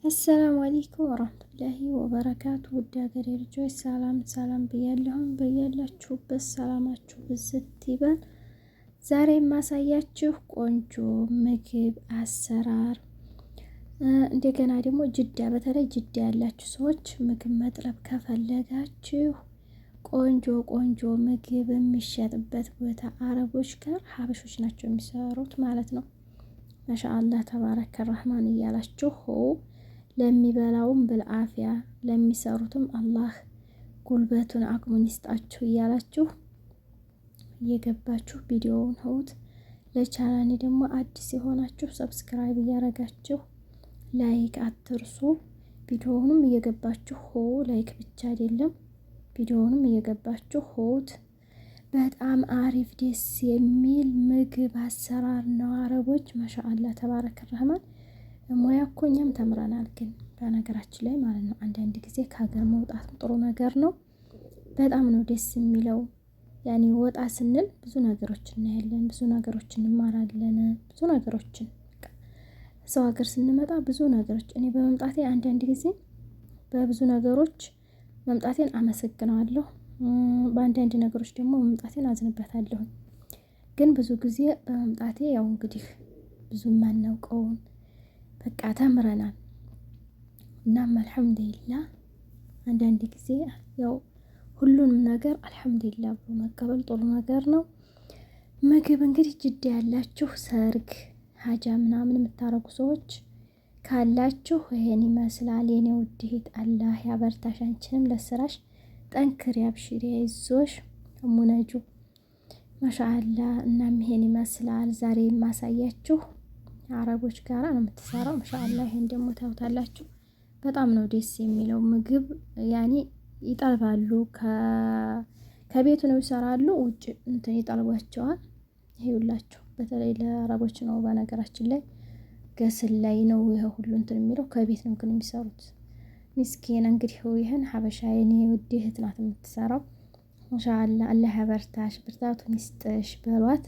አሰላሙ አለይኩም ወራህመቱላሂ ወበረካቱ። ውድ ሀገሬ ልጆች ሰላም ሰላም ብያለሁም በያላችሁበት ሰላማችሁ ብዝት ይበል። ዛሬ የማሳያችሁ ቆንጆ ምግብ አሰራር፣ እንደገና ደግሞ ጅዳ፣ በተለይ ጅዳ ያላችሁ ሰዎች ምግብ መጥለብ ከፈለጋችሁ ቆንጆ ቆንጆ ምግብ የሚሸጥበት ቦታ አረቦች ጋር ሀበሾች ናቸው የሚሰሩት ማለት ነው። ማሻአላህ ተባረከ ረህማን እያላችሁ ለሚበላውም ብልአፊያ ለሚሰሩትም አላህ ጉልበቱን አቅሙን ይስጣችሁ እያላችሁ እየገባችሁ ቪዲዮውን ሆት። ለቻናሌ ደግሞ አዲስ የሆናችሁ ሰብስክራይብ እያረጋችሁ ላይክ አትርሱ። ቪዲዮውንም እየገባችሁ ላይክ ብቻ አይደለም፣ ቪዲዮውንም እየገባችሁ ሆት። በጣም አሪፍ ደስ የሚል ምግብ አሰራር ነው። አረቦች ማሻአላህ ተባረከ ረህማን። ሙያ እኮ እኛም ተምረናል፣ ግን በነገራችን ላይ ማለት ነው አንዳንድ ጊዜ ከሀገር መውጣት ጥሩ ነገር ነው። በጣም ነው ደስ የሚለው። ያኔ ወጣ ስንል ብዙ ነገሮች እናያለን፣ ብዙ ነገሮች እንማራለን፣ ብዙ ነገሮችን ሰው ሀገር ስንመጣ ብዙ ነገሮች። እኔ በመምጣቴ አንዳንድ ጊዜ በብዙ ነገሮች መምጣቴን አመሰግነዋለሁ፣ በአንዳንድ ነገሮች ደግሞ መምጣቴን አዝንበታለሁ። ግን ብዙ ጊዜ በመምጣቴ ያው እንግዲህ ብዙ የማናውቀውን በቃ ተምረናል። እናም አልሐምዱሊላህ አንዳንድ ጊዜ ያው ሁሉንም ነገር አልሐምዱሊላህ ብሎ መቀበል ጥሩ ነገር ነው። ምግብ እንግዲህ ጅዳ ያላችሁ ሰርግ ሀጃ ምናምን የምታረጉ ሰዎች ካላችሁ ይሄን ይመስላል። የኔ ውድ እህት አላህ ያበርታሽ፣ አንቺንም ለስራሽ ጠንክሪ፣ አብሽሪ፣ አይዞሽ ሙነጁ ማሻአላህ። እናም ይሄን ይመስላል ዛሬ የማሳያችሁ አረቦች ጋራ ነው የምትሰራው። ማሻአላህ ይሄን ደግሞ ታውታላችሁ። በጣም ነው ደስ የሚለው ምግብ። ያኔ ይጠልባሉ፣ ከቤቱ ነው ይሰራሉ፣ ውጭ እንትን ይጠልቧቸዋል። ይሄውላችሁ በተለይ ለአረቦች ነው በነገራችን ላይ ገስል ላይ ነው ይሄ ሁሉ እንትን የሚለው፣ ከቤት ነው ግን የሚሰሩት። ምስኪን እንግዲህ ይሄን ሀበሻ የኔ ውድ እህት ናት የምትሰራው። ማሻአላህ አላህ ያበርታሽ፣ ብርታቱን ይስጥሽ በሏት።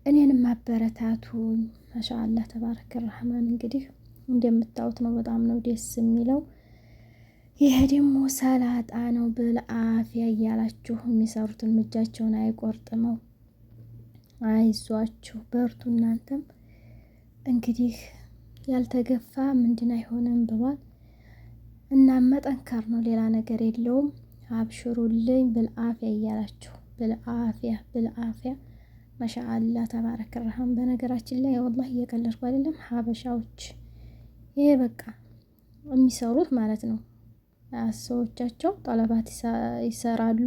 እኔንም አበረታቱኝ። ማሻአላህ ተባረከ ረህማን። እንግዲህ እንደምታዩት ነው፣ በጣም ነው ደስ የሚለው። ይሄ ደግሞ ሰላጣ ነው። ብልአፊያ እያላችሁ የሚሰሩትን እጃቸውን አይቆርጥመው። አይዟችሁ በርቱ። እናንተም እንግዲህ ያልተገፋ ምንድን አይሆንም ብሏል። እና መጠንከር ነው፣ ሌላ ነገር የለውም። አብሽሩልኝ ብልአፊያ እያላችሁ ብልአፊያ ብልአፊያ ማሻአላህ ተባረከ ረህማን። በነገራችን ላይ ወላሂ እየቀለድኩ አይደለም። ሀበሻዎች ይሄ በቃ የሚሰሩት ማለት ነው። ሰዎቻቸው ጠለባት ይሰራሉ፣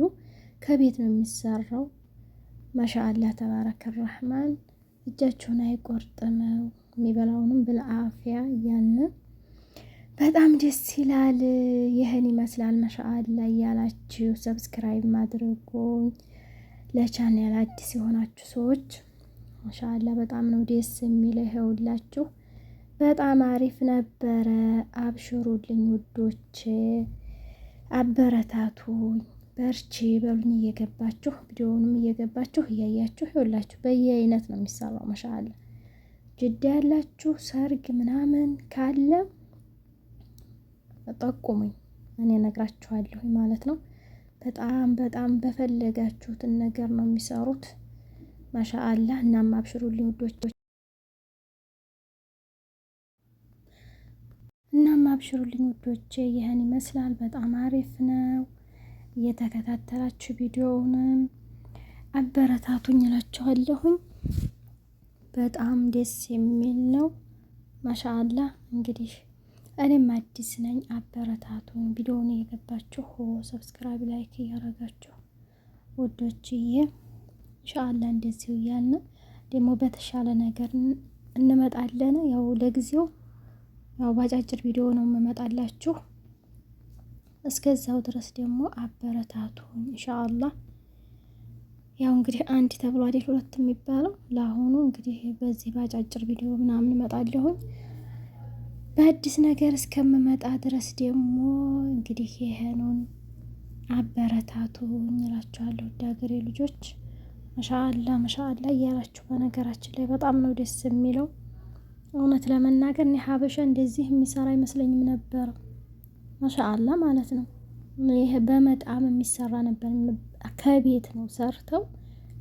ከቤት ነው የሚሰራው። ማሻአላህ ተባረከ ረህማን። እጃቸውን አይቆርጥመው፣ የሚበላውንም ብልአፊያ እያልን በጣም ደስ ይላል። ይህን ይመስላል። ማሻአላህ እያላችሁ ሰብስክራይብ ማድረጉኝ፣ ለቻናል አዲስ የሆናችሁ ሰዎች ማሻአላህ በጣም ነው ደስ የሚለው። ይኸውላችሁ በጣም አሪፍ ነበረ። አብሽሩልኝ ውዶች፣ አበረታቱኝ፣ በርቺ በሉኝ። እየገባችሁ ቪዲዮውንም እየገባችሁ እያያችሁ ይኸውላችሁ በየአይነት ነው የሚሰራው። ማሻአላህ ጅዳ ያላችሁ ሰርግ ምናምን ካለ ጠቁሙኝ፣ እኔ ነግራችኋለሁ ማለት ነው። በጣም በጣም በፈለጋችሁትን ነገር ነው የሚሰሩት። ማሻአላህ። እናም አብሽሩልኝ ውዶች፣ እናም አብሽሩልኝ ውዶቼ። ይህን ይመስላል። በጣም አሪፍ ነው። እየተከታተላችሁ ቪዲዮውንም አበረታቱኝ እላችኋለሁኝ። በጣም ደስ የሚል ነው። ማሻአላህ። እንግዲህ እኔም አዲስ ነኝ፣ አበረታቱኝ። ቪዲዮውን እየገባችሁ ሰብስክራይብ ላይክ እያረጋችሁ ውዶችዬ፣ ኢንሻአላህ እንደዚሁ እያልን ደግሞ በተሻለ ነገር እንመጣለን። ያው ለጊዜው ያው ባጫጭር ቪዲዮ ነው የምመጣላችሁ። እስከዛው ድረስ ደግሞ አበረታቱኝ ኢንሻአላህ። ያው እንግዲህ አንድ ተብሎ አይደል ሁለት የሚባለው። ለአሁኑ እንግዲህ በዚህ ባጫጭር ቪዲዮ ምናምን እመጣለሁኝ። በአዲስ ነገር እስከምመጣ ድረስ ደግሞ እንግዲህ ይሄንን አበረታቱኝ እላችኋለሁ። ውድ ሀገሬ ልጆች ማሻአላህ ማሻአላህ እያላችሁ በነገራችን ላይ በጣም ነው ደስ የሚለው። እውነት ለመናገር እኔ ሀበሻ እንደዚህ የሚሰራ አይመስለኝም ነበር። ማሻአላ ማለት ነው። ይሄ በመጣም የሚሰራ ነበር። ከቤት ነው ሰርተው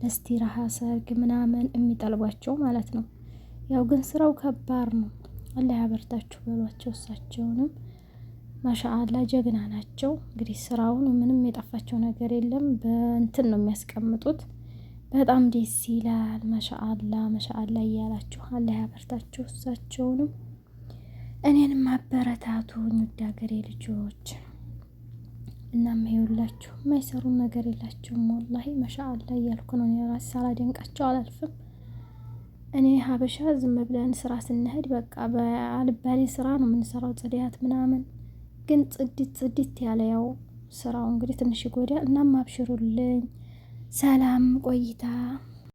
ለስቲራሃ ሰርግ ምናምን የሚጠልቧቸው ማለት ነው። ያው ግን ስራው ከባድ ነው። አላህ ያበርታችሁ በሏቸው። እሳቸውንም ማሻአላ ጀግና ናቸው። እንግዲህ ስራውን ምንም የጠፋቸው ነገር የለም። በእንትን ነው የሚያስቀምጡት። በጣም ደስ ይላል። ማሻአላ ማሻአላ እያላችሁ አላህ ያበርታችሁ እሳቸውንም እኔንም አበረታቱኝ ውድ ሀገሬ ልጆች። እናም ይኸውላችሁ የማይሰሩን ነገር የላቸውም። ወላሂ ማሻአላ እያልኩ ነው የራሴ ሳላደንቃቸው አላልፍም። እኔ ሀበሻ ዝም ብለን ስራ ስንሄድ በቃ በአልባሌ ስራ ነው የምንሰራው፣ ጽዳት ምናምን። ግን ጽድት ያለ ያው ስራው እንግዲህ ትንሽ ይጎዳል። እናም አብሽሩልኝ። ሰላም ቆይታ